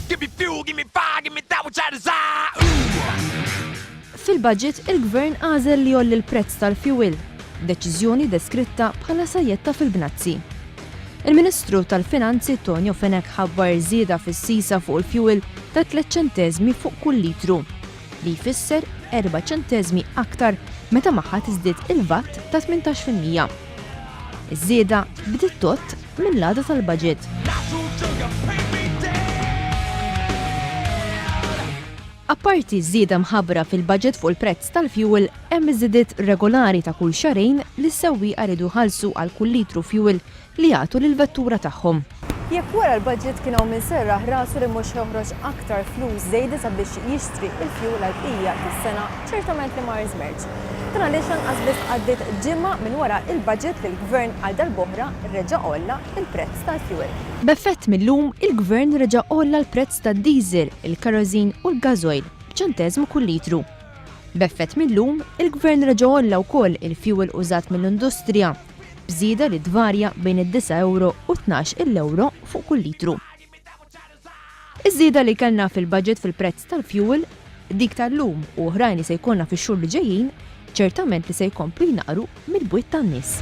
Give me fuel, give me fire, give me that which I desire. Fil-budget, il-Gvern għażel li jolli l-prezz tal-fuel, deċiżjoni deskritta bħala sajjetta fil-bnazzi. Il-Ministru tal-Finanzi Tonio Fenek ħabbar żieda fis-sisa fuq il-fuel ta' 3 ċentesmi fuq kull litru, li jfisser 4 ċentesmi aktar meta magħha tiżdied il-VAT ta' 18%. Iż-żieda bdiet tott mill-għada tal-budget. Apparti żieda mħabbra fil-budget fuq il-prezz tal-fuel, hemm iżidiet regolari ta' kull xarejn li s-sewwieqa jridu ħallsu għal kull litru fuel li jagħtu lill-vettura tagħhom. Jekk wara l-budget kien hawn minserraħ rasu li mhux joħroġ aktar flus żejda sabiex jixtri il-fuel għall-bqija tas-sena, ċertament li ma jiżmerġ. Dan għaliex anqas biss għaddiet ġimgħa minn wara il-budget li l-Gvern għal darb'oħra reġa' olla il-prezz tal-fuel. B'effett millum, il-Gvern reġa' olla l-prezz tad-diesel, il-kerosene u l-gażoil b'ċentesmu kull litru. B'effett millum, il-Gvern reġa' olla wkoll il-fuel użat mill-industrija, bżieda li tvarja bejn id-9 u 12 euro fuq kull litru. Iż-żieda li kellna fil-budget fil-prezz tal-fuel, dik tal-lum u oħrajn li se jkollna fix-xhur li ġejjin, ċertament li se jkomplu jnaqru mill-bwiet tan-nies.